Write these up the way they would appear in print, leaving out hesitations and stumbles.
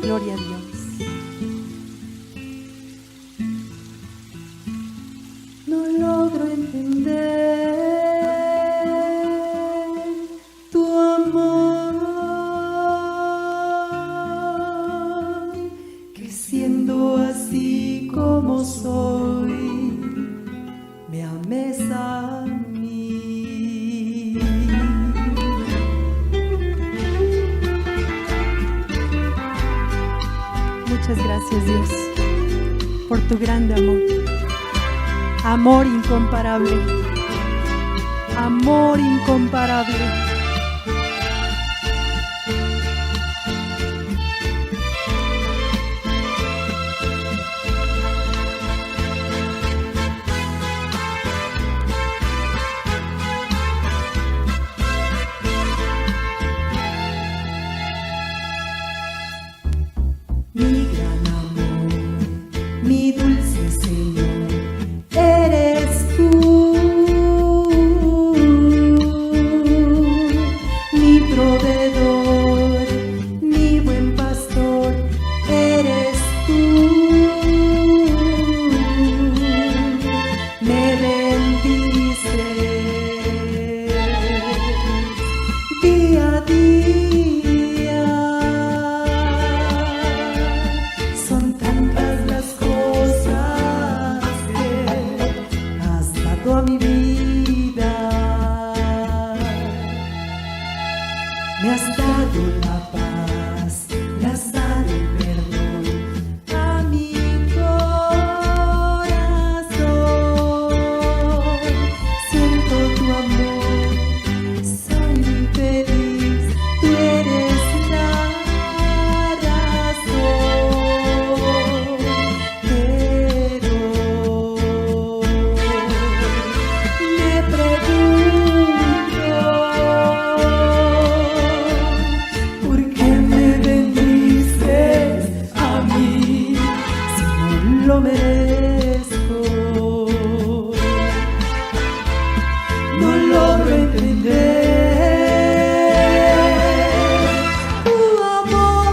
Gloria a Dios. No logro entender tu amor, que siendo así como soy, me ames a mí. Muchas gracias, Dios, por tu grande amor. Amor incomparable. Amor incomparable. Mi gran amor, mi dulce Señor, eres tú. Mi proveedor, mi buen pastor, eres tú. Me bendices día a día. Son tantas las cosas que has dado a mi vida. Me has dado la paz, me has dado el perdón a mi corazón. Siento tu amor, soy muy feliz, tú eres la razón. Pero me pregunto, ¿por qué me bendices a mí si no lo merezco? No logro entender tu amor,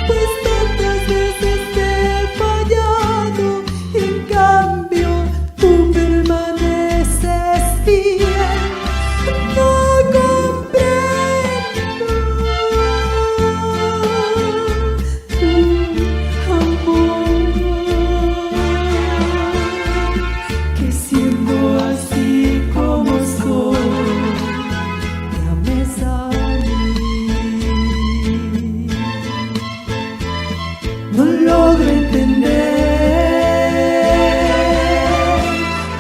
pues tantas veces te he fallado y en cambio tú permaneces fiel. No comprendo tu amor, que siendo así como soy, me ames a mí. No logro entender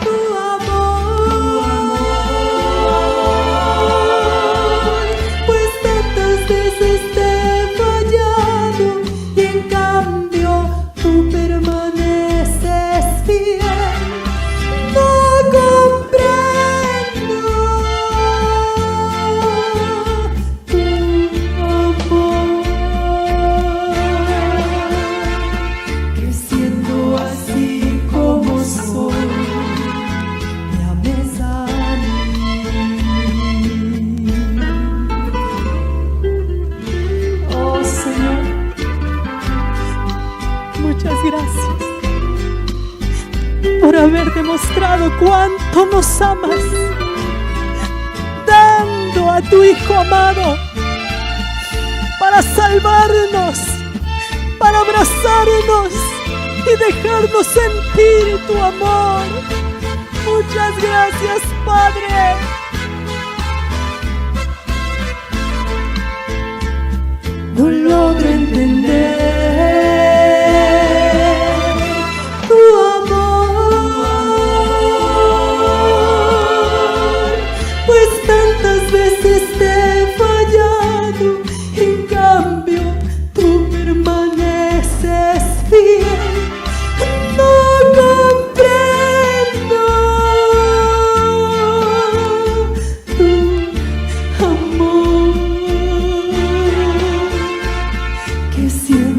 tu amor, pues tantas veces te he fallado y en cambio tú permaneces fiel. No comprendo tu amor, que siendo así como soy, me ames a mí. Oh Señor, muchas gracias por haber demostrado cuánto nos amas, dando a tu Hijo amado para salvarnos, para abrazarnos y dejarnos sentir tu amor. Muchas gracias, Padre. No logro entender tu amor, pues tantas veces te he fallado, en cambio tú permaneces fiel. No comprendo tu amor, que siempre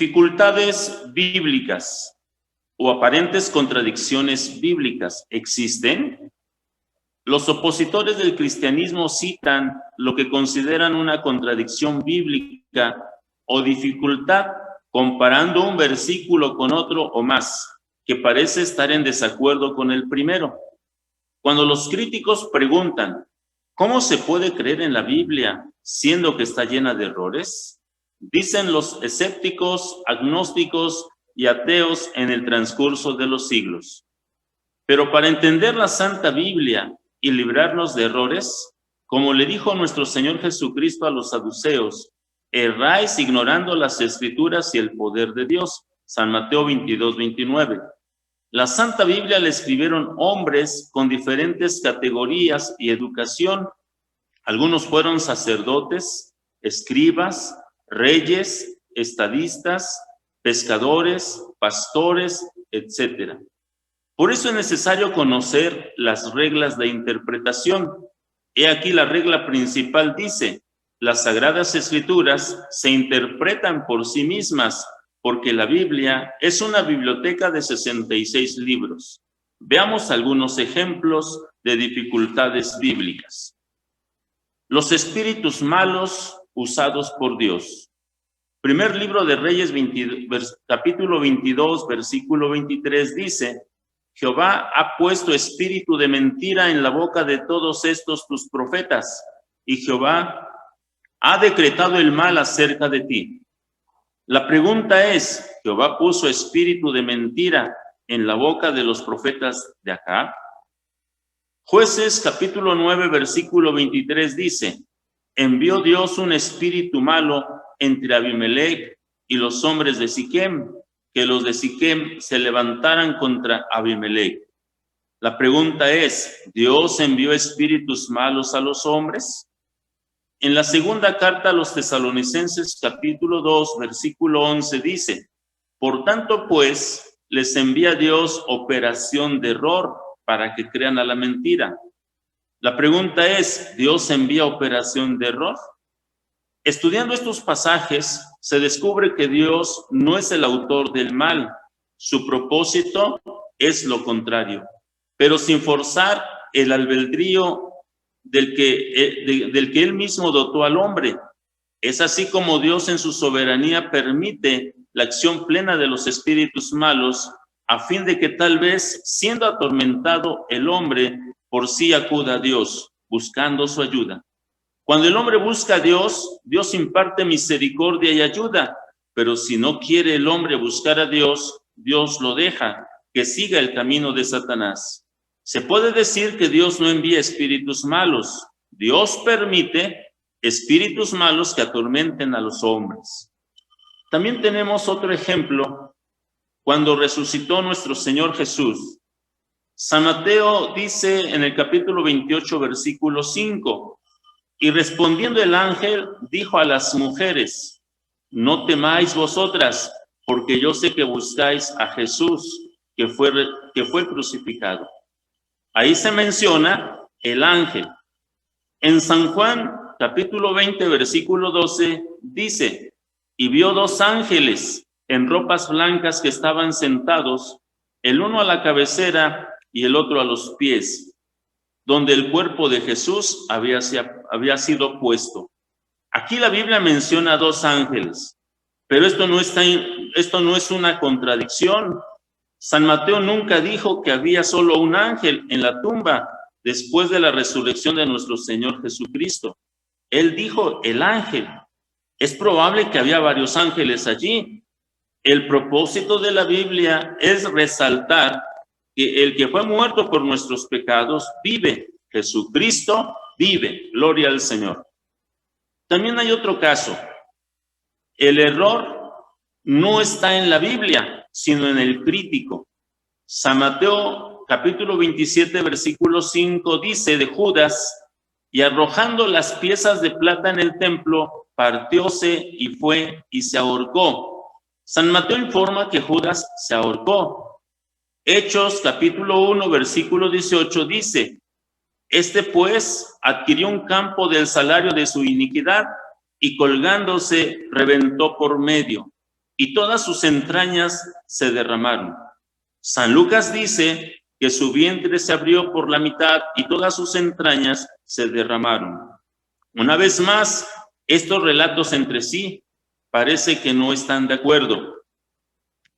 Dificultades bíblicas o aparentes contradicciones bíblicas ¿existen? Los opositores del cristianismo citan lo que consideran una contradicción bíblica o dificultad comparando un versículo con otro o más, que parece estar en desacuerdo con el primero. Cuando los críticos preguntan, ¿cómo se puede creer en la Biblia siendo que está llena de errores? Dicen los escépticos, agnósticos y ateos en el transcurso de los siglos. Pero para entender la Santa Biblia y librarnos de errores, como le dijo nuestro Señor Jesucristo a los saduceos, erráis ignorando las Escrituras y el poder de Dios. San Mateo 22:29. La Santa Biblia la escribieron hombres con diferentes categorías y educación. Algunos fueron sacerdotes, escribas, reyes, estadistas, pescadores, pastores, etc. Por eso es necesario conocer las reglas de interpretación. He aquí la regla principal dice, las Sagradas Escrituras se interpretan por sí mismas, porque la Biblia es una biblioteca de 66 libros. Veamos algunos ejemplos de dificultades bíblicas. Los espíritus malos usados por Dios. Primer libro de Reyes, capítulo 22, versículo 23 dice, Jehová ha puesto espíritu de mentira en la boca de todos estos tus profetas, y Jehová ha decretado el mal acerca de ti. La pregunta es, ¿Jehová puso espíritu de mentira en la boca de los profetas de Acab? Jueces capítulo 9, versículo 23 dice, envió Dios un espíritu malo entre Abimelech y los hombres de Siquem, que los de Siquem se levantaran contra Abimelech. La pregunta es, ¿Dios envió espíritus malos a los hombres? En la segunda carta a los Tesalonicenses, capítulo 2, versículo 11, dice, por tanto, pues, les envía Dios operación de error para que crean a la mentira. La pregunta es, ¿Dios envía operación de error? Estudiando estos pasajes, se descubre que Dios no es el autor del mal. Su propósito es lo contrario, pero sin forzar el albedrío del que Él mismo dotó al hombre. Es así como Dios en su soberanía permite la acción plena de los espíritus malos, a fin de que tal vez, siendo atormentado el hombre, por sí acuda a Dios, buscando su ayuda. Cuando el hombre busca a Dios, Dios imparte misericordia y ayuda, pero si no quiere el hombre buscar a Dios, Dios lo deja, que siga el camino de Satanás. Se puede decir que Dios no envía espíritus malos. Dios permite espíritus malos que atormenten a los hombres. También tenemos otro ejemplo cuando resucitó nuestro Señor Jesús. San Mateo dice en el capítulo 28, versículo 5, y respondiendo el ángel, dijo a las mujeres, no temáis vosotras, porque yo sé que buscáis a Jesús, que fue crucificado. Ahí se menciona el ángel. En San Juan, capítulo 20, versículo 12, dice, y vio dos ángeles en ropas blancas que estaban sentados, el uno a la cabecera y el otro a los pies, donde el cuerpo de Jesús había sido puesto. Aquí la Biblia menciona dos ángeles, pero esto no es una contradicción. San Mateo nunca dijo que había solo un ángel en la tumba después de la resurrección de nuestro Señor Jesucristo. Él dijo el ángel. Es probable que había varios ángeles allí. El propósito de la Biblia es resaltar que el que fue muerto por nuestros pecados vive. Jesucristo vive. Gloria al Señor. También hay otro caso. El error no está en la Biblia, sino en el crítico. San Mateo, capítulo 27, versículo 5, dice de Judas, y arrojando las piezas de plata en el templo, partióse y fue y se ahorcó. San Mateo informa que Judas se ahorcó. Hechos, capítulo 1, versículo 18, dice, este pues adquirió un campo del salario de su iniquidad y colgándose reventó por medio. y todas sus entrañas se derramaron. San Lucas dice que su vientre se abrió por la mitad y todas sus entrañas se derramaron. Una vez más, estos relatos entre sí parece que no están de acuerdo.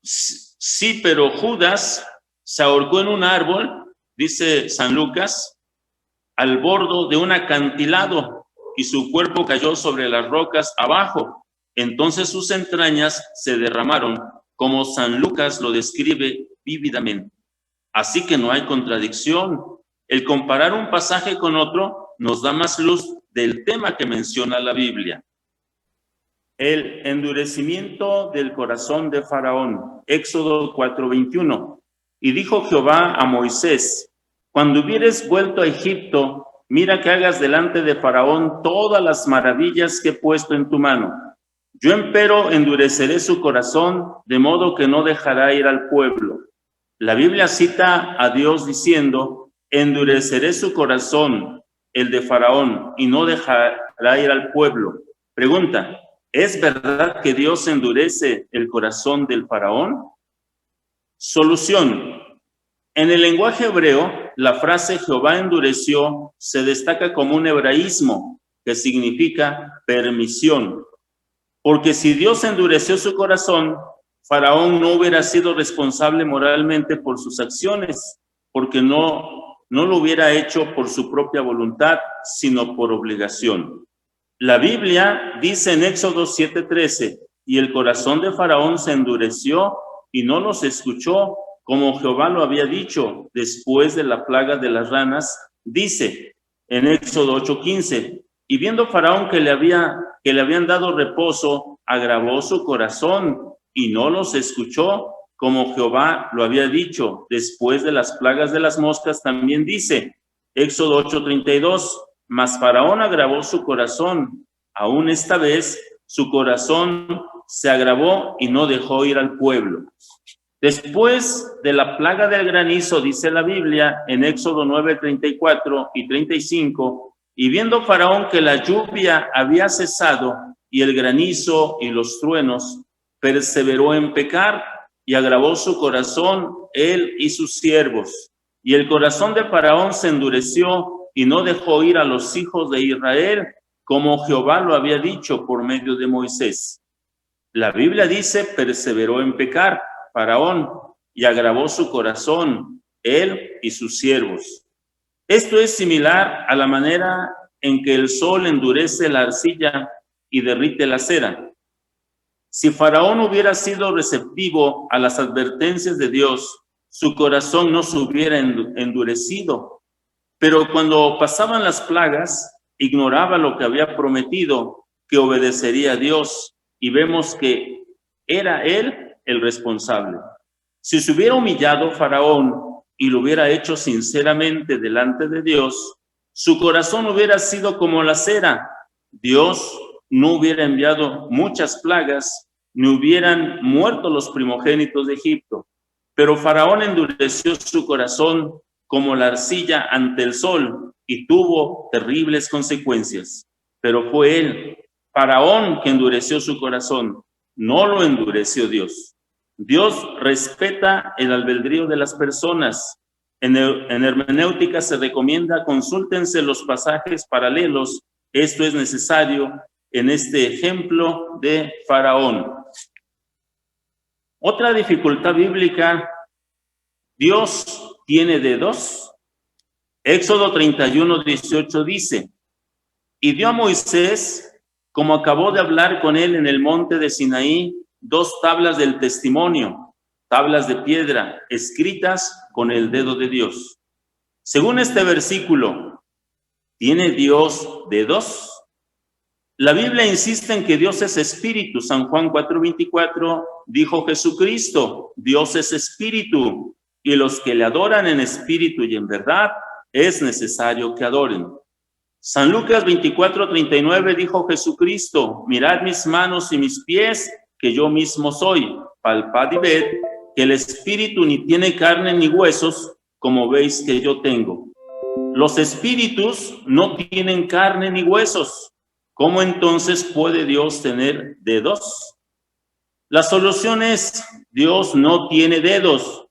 Sí, pero Judas se ahorcó en un árbol, dice San Lucas, al borde de un acantilado, y su cuerpo cayó sobre las rocas abajo. Entonces sus entrañas se derramaron, como San Lucas lo describe vívidamente. Así que no hay contradicción. El comparar un pasaje con otro nos da más luz del tema que menciona la Biblia. El endurecimiento del corazón de Faraón, Éxodo 4:21. Y dijo Jehová a Moisés: cuando hubieres vuelto a Egipto, mira que hagas delante de Faraón todas las maravillas que he puesto en tu mano. Yo empero endureceré su corazón, de modo que no dejará ir al pueblo. La Biblia cita a Dios diciendo: endureceré su corazón, el de Faraón, y no dejará ir al pueblo. Pregunta: ¿es verdad que Dios endurece el corazón del Faraón? Solución: en el lenguaje hebreo, la frase Jehová endureció se destaca como un hebraísmo que significa permisión. Porque si Dios endureció su corazón, Faraón no hubiera sido responsable moralmente por sus acciones, porque no lo hubiera hecho por su propia voluntad, sino por obligación. La Biblia dice en Éxodo 7:13, y el corazón de Faraón se endureció y no los escuchó, como Jehová lo había dicho. Después de la plaga de las ranas, dice en Éxodo 8:15, y viendo Faraón que le habían dado reposo, agravó su corazón y no los escuchó, como Jehová lo había dicho. Después de las plagas de las moscas también dice, Éxodo 8:32, mas Faraón agravó su corazón. Aún esta vez su corazón se agravó y no dejó ir al pueblo. Después de la plaga del granizo, dice la Biblia en Éxodo 9:34 y 35, y viendo Faraón que la lluvia había cesado y el granizo y los truenos, perseveró en pecar y agravó su corazón, él y sus siervos. Y el corazón de Faraón se endureció y no dejó ir a los hijos de Israel, como Jehová lo había dicho por medio de Moisés. La Biblia dice, perseveró en pecar Faraón y agravó su corazón, él y sus siervos. Esto es similar a la manera en que el sol endurece la arcilla y derrite la cera. Si Faraón hubiera sido receptivo a las advertencias de Dios, su corazón no se hubiera endurecido. Pero cuando pasaban las plagas, ignoraba lo que había prometido, que obedecería a Dios, y vemos que era él el responsable. Si se hubiera humillado Faraón y lo hubiera hecho sinceramente delante de Dios, su corazón hubiera sido como la cera. Dios no hubiera enviado muchas plagas, ni hubieran muerto los primogénitos de Egipto. Pero Faraón endureció su corazón como la arcilla ante el sol y tuvo terribles consecuencias. Pero fue él, Faraón, que endureció su corazón, no lo endureció Dios. Dios respeta el albedrío de las personas. En hermenéutica se recomienda, consúltense los pasajes paralelos. Esto es necesario en este ejemplo de Faraón. Otra dificultad bíblica, Dios tiene dedos. Éxodo 31:18 dice, y dio a Moisés, como acabó de hablar con él en el monte de Sinaí, 2 tablas del testimonio, tablas de piedra, escritas con el dedo de Dios. Según este versículo, ¿tiene Dios dedos? La Biblia insiste en que Dios es espíritu. San Juan 4:24 dijo Jesucristo, Dios es espíritu, y los que le adoran en espíritu y en verdad, es necesario que adoren. San Lucas 24:39 dijo Jesucristo, mirad mis manos y mis pies, que yo mismo soy. Palpad y ved que el espíritu ni tiene carne ni huesos, como veis que yo tengo. Los espíritus no tienen carne ni huesos. ¿Cómo entonces puede Dios tener dedos? La solución es: Dios no tiene dedos.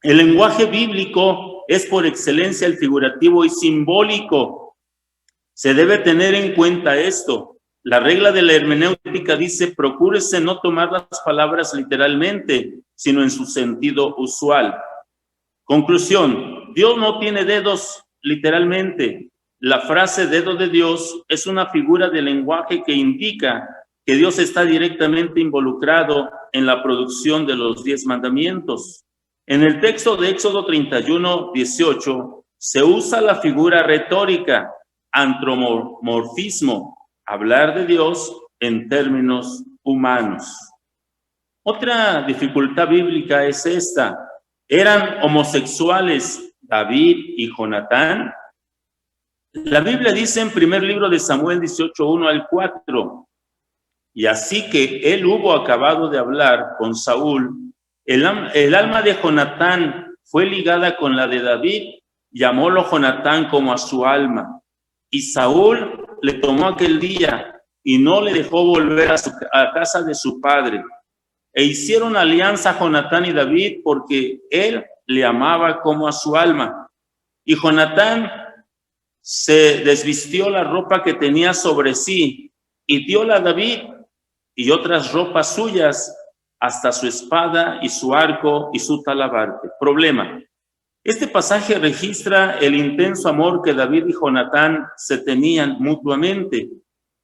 El lenguaje bíblico es por excelencia el figurativo y simbólico. Se debe tener en cuenta esto. La regla de la hermenéutica dice: procúrese no tomar las palabras literalmente, sino en su sentido usual. Conclusión: Dios no tiene dedos literalmente. La frase dedo de Dios es una figura de lenguaje que indica que Dios está directamente involucrado en la producción de los 10 mandamientos. En el texto de Éxodo 31:18 se usa la figura retórica, antropomorfismo, hablar de Dios en términos humanos. Otra dificultad bíblica es esta: ¿eran homosexuales David y Jonatán? La Biblia dice en primer libro de Samuel 18:1-4, y así que él hubo acabado de hablar con Saúl, el alma de Jonatán fue ligada con la de David, llamólo Jonatán como a su alma, y Saúl le tomó aquel día y no le dejó volver a casa de su padre. E hicieron alianza Jonatán y David porque él le amaba como a su alma. Y Jonatán se desvistió la ropa que tenía sobre sí y dióla a David y otras ropas suyas, hasta su espada y su arco y su talabarte. Problema: este pasaje registra el intenso amor que David y Jonatán se tenían mutuamente.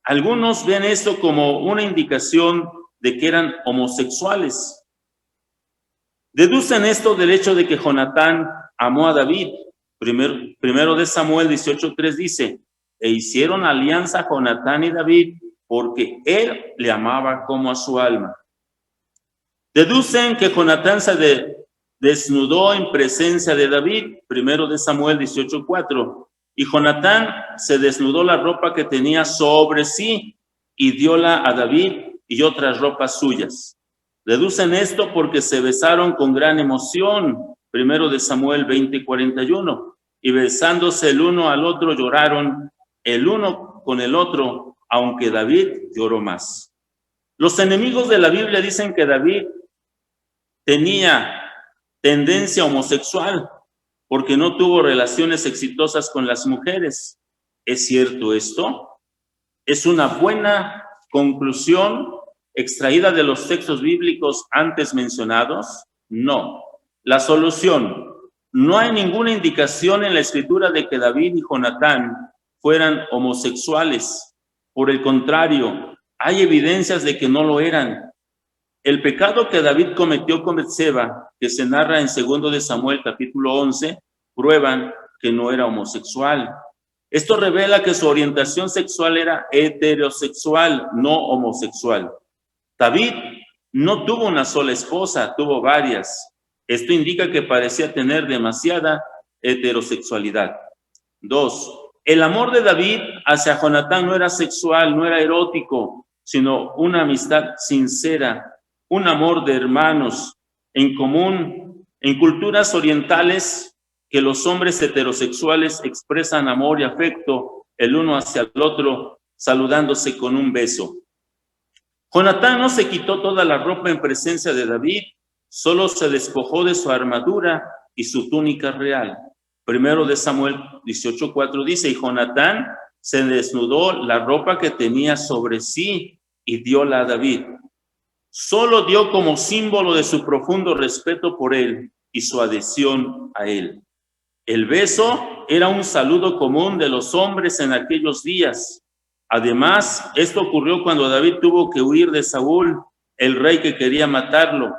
Algunos ven esto como una indicación de que eran homosexuales. Deducen esto del hecho de que Jonatán amó a David. Primero de Samuel 18:3 dice: e hicieron alianza Jonatán y David porque él le amaba como a su alma. Deducen que Jonatán se desnudó en presencia de David, primero de Samuel 18:4, y Jonatán se desnudó la ropa que tenía sobre sí y dióla a David y otras ropas suyas. Deducen esto porque se besaron con gran emoción, primero de Samuel 20:41, y besándose el uno al otro lloraron el uno con el otro, aunque David lloró más. Los enemigos de la Biblia dicen que David tenía tendencia homosexual porque no tuvo relaciones exitosas con las mujeres. ¿Es cierto esto? ¿Es una buena conclusión extraída de los textos bíblicos antes mencionados? No. La solución: no hay ninguna indicación en la escritura de que David y Jonatán fueran homosexuales. Por el contrario, hay evidencias de que no lo eran. El pecado que David cometió con Betseba, que se narra en 2 de Samuel capítulo 11, prueban que no era homosexual. Esto revela que su orientación sexual era heterosexual, no homosexual. David no tuvo una sola esposa, tuvo varias. Esto indica que parecía tener demasiada heterosexualidad. 2. El amor de David hacia Jonatán no era sexual, no era erótico, sino una amistad sincera, un amor de hermanos en común. En culturas orientales, que los hombres heterosexuales expresan amor y afecto el uno hacia el otro, saludándose con un beso. Jonatán no se quitó toda la ropa en presencia de David, solo se despojó de su armadura y su túnica real. Primero de Samuel 18:4 dice: y Jonatán se desnudó la ropa que tenía sobre sí y dióla a David. Solo dio como símbolo de su profundo respeto por él y su adhesión a él. El beso era un saludo común de los hombres en aquellos días. Además, esto ocurrió cuando David tuvo que huir de Saúl, el rey que quería matarlo,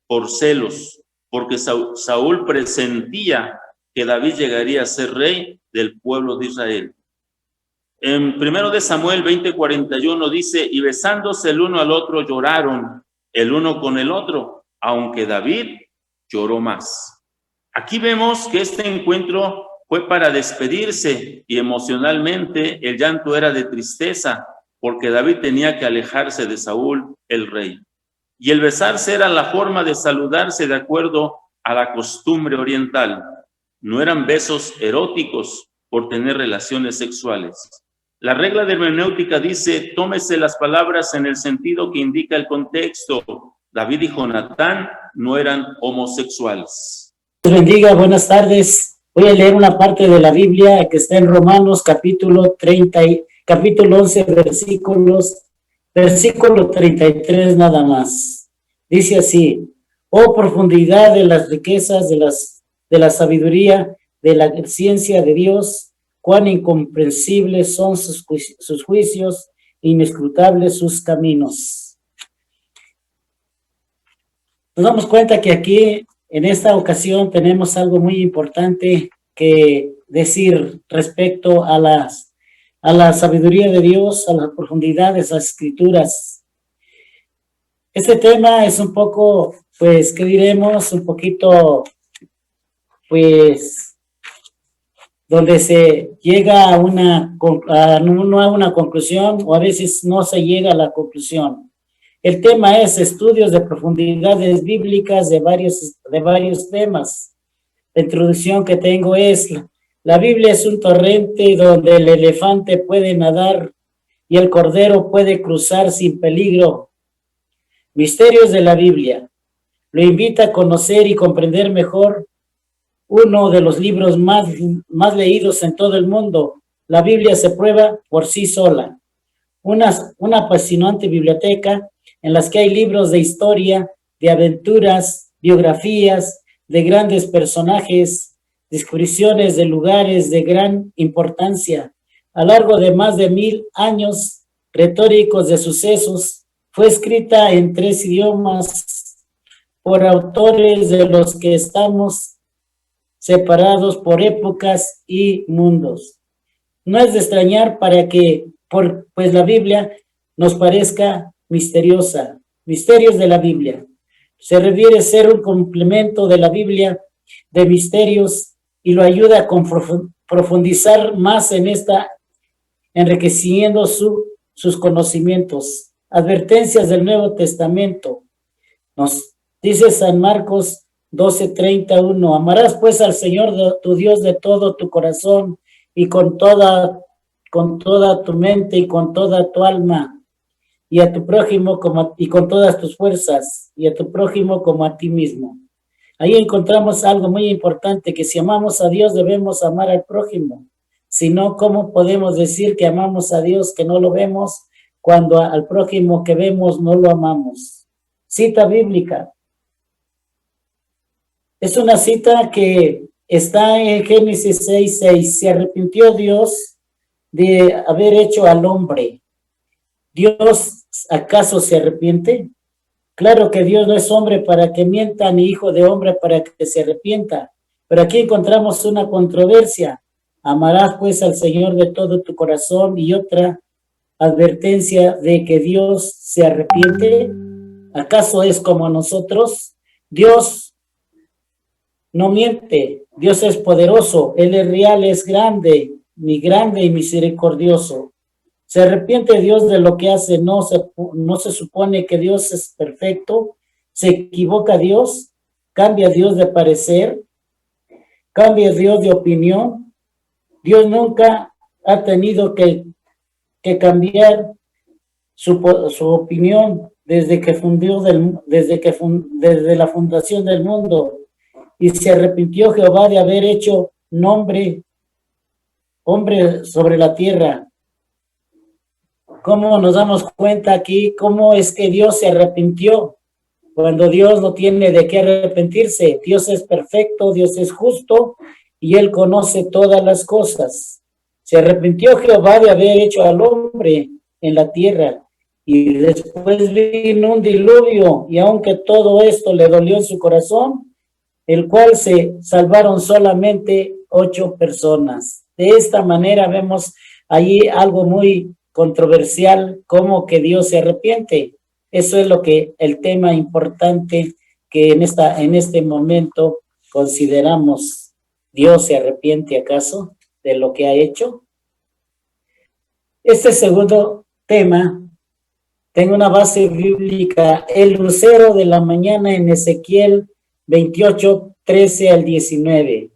por celos, porque Saúl presentía que David llegaría a ser rey del pueblo de Israel. En 1 de Samuel 20:41 dice: y besándose el uno al otro lloraron el uno con el otro, aunque David lloró más. Aquí vemos que este encuentro fue para despedirse y emocionalmente el llanto era de tristeza porque David tenía que alejarse de Saúl, el rey. Y el besarse era la forma de saludarse de acuerdo a la costumbre oriental. No eran besos eróticos por tener relaciones sexuales. La regla de hermenéutica dice, tómese las palabras en el sentido que indica el contexto. David y Jonatán no eran homosexuales. Dios bendiga, buenas tardes. Voy a leer una parte de la Biblia que está en Romanos capítulo 11, versículo 33 nada más. Dice así: oh profundidad de las riquezas de la sabiduría, de la ciencia de Dios, cuán incomprensibles son sus juicios, inescrutables sus caminos. Nos damos cuenta que aquí, en esta ocasión, tenemos algo muy importante que decir respecto a la sabiduría de Dios, a la profundidad de las escrituras. Este tema es un poco, pues, ¿qué diremos? Un poquito, pues, donde se llega a no a una conclusión, o a veces no se llega a la conclusión. El tema es estudios de profundidades bíblicas de varios temas. La introducción que tengo es: la Biblia es un torrente donde el elefante puede nadar y el cordero puede cruzar sin peligro. Misterios de la Biblia. Lo invita a conocer y comprender mejor uno de los libros más leídos en todo el mundo. La Biblia se prueba por sí sola. Una apasionante biblioteca en las que hay libros de historia, de aventuras, biografías de grandes personajes, descripciones de lugares de gran importancia. A lo largo de más de 1000 años retóricos de sucesos, fue escrita en 3 idiomas por autores de los que estamos separados por épocas y mundos. No es de extrañar pues la Biblia nos parezca misteriosa. Misterios de la Biblia. Se refiere a ser un complemento de la Biblia de misterios y lo ayuda a profundizar más en enriqueciendo sus conocimientos. Advertencias del Nuevo Testamento. Nos dice San Marcos 12:31: amarás pues al Señor tu Dios de todo tu corazón y con toda tu mente y con toda tu alma, y a tu prójimo y con todas tus fuerzas, y a tu prójimo como a ti mismo. Ahí encontramos algo muy importante, que si amamos a Dios debemos amar al prójimo. Si no, ¿cómo podemos decir que amamos a Dios que no lo vemos cuando al prójimo que vemos no lo amamos? Cita bíblica. Es una cita que está en Génesis 6:6. Se arrepintió Dios de haber hecho al hombre. ¿Dios acaso se arrepiente? Claro que Dios no es hombre para que mienta, ni hijo de hombre para que se arrepienta. Pero aquí encontramos una controversia. Amarás pues al Señor de todo tu corazón, y otra advertencia de que Dios se arrepiente. ¿Acaso es como nosotros? Dios no miente, Dios es poderoso, Él es real, es grande y misericordioso. ¿Se arrepiente Dios de lo que hace? No se supone que Dios es perfecto. ¿Se equivoca Dios? ¿Cambia Dios de parecer? ¿Cambia Dios de opinión? Dios nunca ha tenido que cambiar su opinión desde la fundación del mundo. Y se arrepintió Jehová de haber hecho hombre sobre la tierra. ¿Cómo nos damos cuenta aquí? ¿Cómo es que Dios se arrepintió? Cuando Dios no tiene de qué arrepentirse. Dios es perfecto, Dios es justo y Él conoce todas las cosas. Se arrepintió Jehová de haber hecho al hombre en la tierra. Y después vino un diluvio, y aunque todo esto le dolió en su corazón, el cual se salvaron solamente 8 personas. De esta manera vemos allí algo muy controversial, como que Dios se arrepiente. Eso es lo que el tema importante que en este momento consideramos. ¿Dios se arrepiente acaso de lo que ha hecho? Este segundo tema tengo una base bíblica, el lucero de la mañana en Ezequiel 28:13 al 19.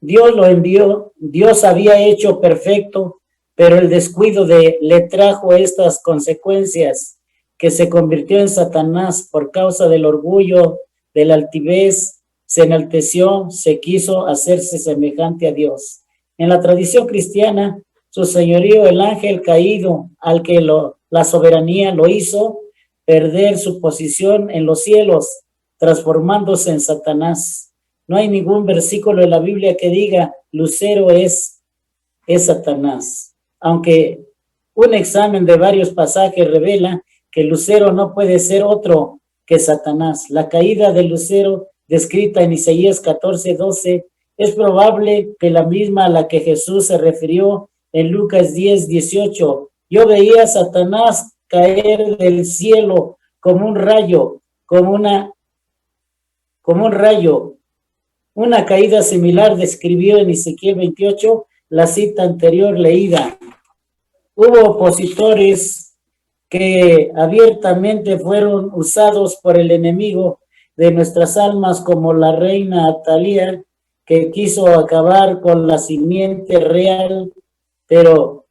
Dios lo envió, Dios había hecho perfecto pero el descuido le trajo estas consecuencias, que se convirtió en Satanás por causa del orgullo, de la altivez, se enalteció, se quiso hacerse semejante a Dios. En la tradición cristiana, su señorío, el ángel caído, al que la soberanía lo hizo perder su posición en los cielos, transformándose en Satanás. No hay ningún versículo en la Biblia que diga Lucero es Satanás, aunque un examen de varios pasajes revela que Lucero no puede ser otro que Satanás. La caída de Lucero, descrita en Isaías 14:12, es probable que la misma a la que Jesús se refirió en Lucas 10:18. Yo veía a Satanás caer del cielo como un rayo, como un rayo. Una caída similar describió en Ezequiel 28 la cita anterior leída. Hubo opositores que abiertamente fueron usados por el enemigo de nuestras almas, como la reina Atalía, que quiso acabar con la simiente real, pero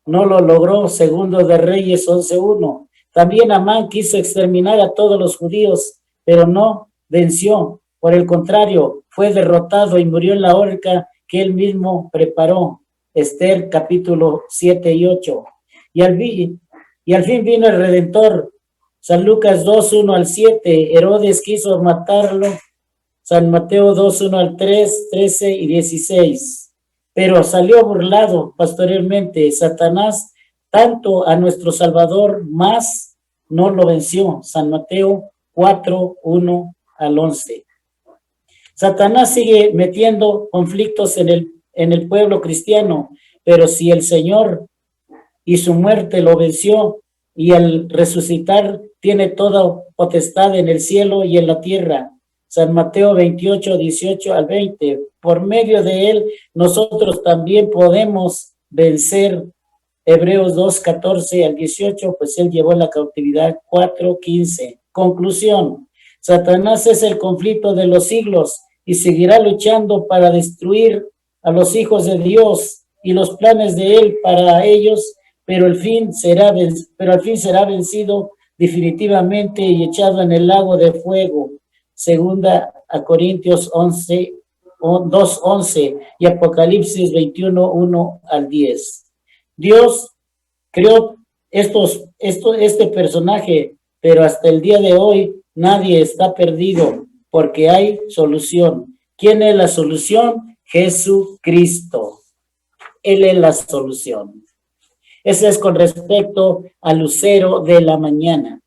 no lo logró. Segundo de Reyes 11:1. También Amán quiso exterminar a todos los judíos, pero no venció. Por el contrario, fue derrotado y murió en la horca que él mismo preparó. Esther capítulo 7 y 8. Y al fin vino el Redentor. San Lucas 2:1-7. Herodes quiso matarlo. San Mateo 2:1-3, 13 y 16. Pero salió burlado posteriormente. Satanás, tanto a nuestro Salvador, más no lo venció. San Mateo 4:1-11. Satanás sigue metiendo conflictos en el pueblo cristiano, pero si el Señor y su muerte lo venció, y al resucitar tiene toda potestad en el cielo y en la tierra. San Mateo 28:18-20. Por medio de él, nosotros también podemos vencer. Hebreos 2:14-18, pues él llevó la cautividad. 4:15. Conclusión. Satanás es el conflicto de los siglos y seguirá luchando para destruir a los hijos de Dios y los planes de él para ellos, pero al fin será vencido definitivamente y echado en el lago de fuego. Segunda a Corintios 2:11 y Apocalipsis 21:1-10. Dios creó este personaje, pero hasta el día de hoy nadie está perdido porque hay solución. ¿Quién es la solución? Jesucristo. Él es la solución. Ese es con respecto al lucero de la mañana.